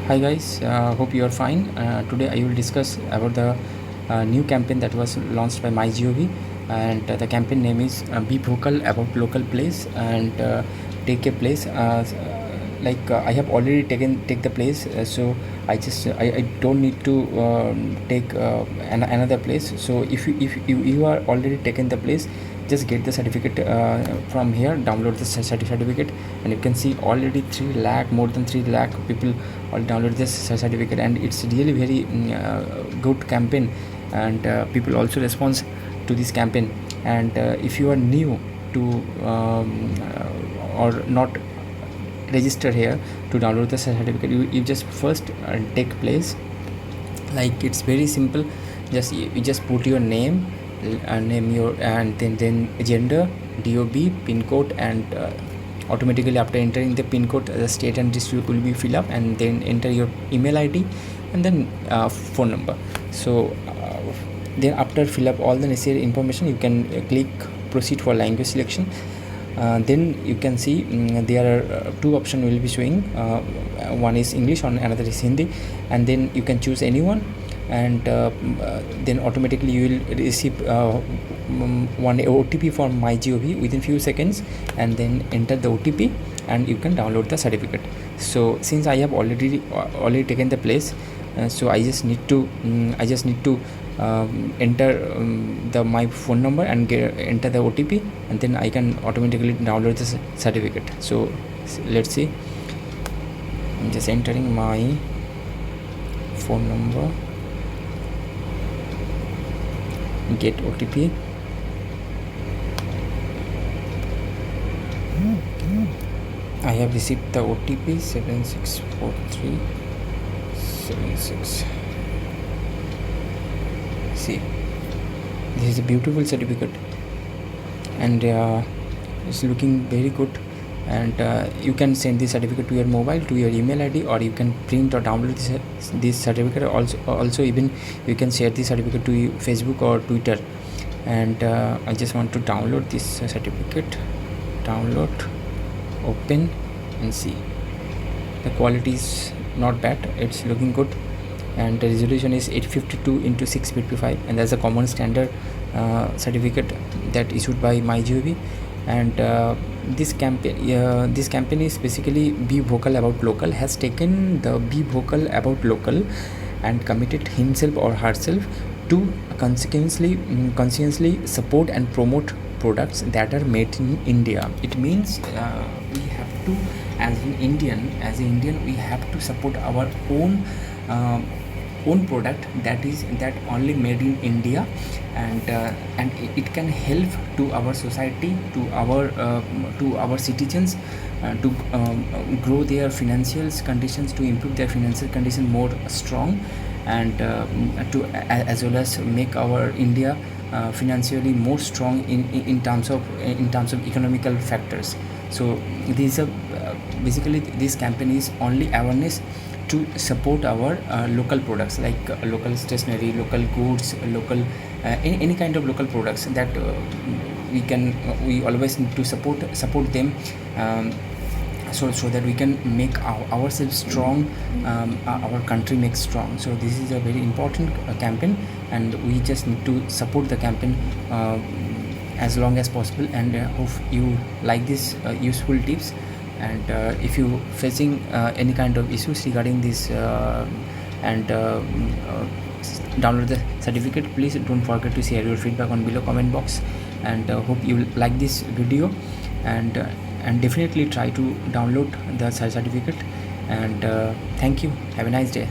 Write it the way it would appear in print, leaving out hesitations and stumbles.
Hi guys, hope you are fine. Today I will discuss about the new campaign that was launched by MyGov, and the campaign name is "Be Vocal About Local Place" and take a place. I have already take the place, so I don't need to take another place. So if you are already taken the place, just get the certificate from here, download the certificate, and you can see already 3 lakh, more than 3 lakh people all download this certificate, and it's really very good campaign, and people also respond to this campaign. And if you are new to or not register here to download the certificate, you just first take place. Like, it's very simple. You just put your name, name your, and then gender, dob, pin code, and automatically after entering the pin code, the state and district will be filled up, and then enter your email id, and then phone number. So then after fill up all the necessary information, you can click proceed for language selection. Then you can see there are two options will be showing. One is English and another is Hindi, and then you can choose anyone, and then automatically you will receive one OTP from MyGov within few seconds, and then enter the OTP and you can download the certificate. So since I have already taken the place, so I just need to enter my phone number and enter the OTP, and then I can automatically download the certificate. So let's see. I'm just entering my phone number, get OTP. I have received the OTP 764376. See, this is a beautiful certificate, and it's looking very good. And you can send this certificate to your mobile, to your email id, or you can print or download this certificate. Also even you can share this certificate to Facebook or Twitter. And I just want to download this certificate. Download, open, and see. The quality is not bad, it's looking good, and the resolution is 852 into 655, and that's a common standard certificate that issued by MyGov. And this campaign is basically Be Vocal About Local, has taken the Be Vocal About Local and committed himself or herself to consciously support and promote products that are made in India. It means we have to, as an Indian, we have to support our own product that only made in India, and it can help to our society, to our citizens, to grow their financial conditions, to improve their financial condition more strong, and to as well as make our India financially more strong in terms of economical factors. So these are basically, this campaign is only awareness to support our local products, like local stationery, local goods, local any kind of local products that we always need to support them, so that we can make ourselves strong, our country makes strong. So this is a very important campaign, and we just need to support the campaign as long as possible. And hope you like this useful tips. And if you facing any kind of issues regarding this and download the certificate, please don't forget to share your feedback on below comment box. And hope you like this video, and definitely try to download the certificate. And thank you, have a nice day.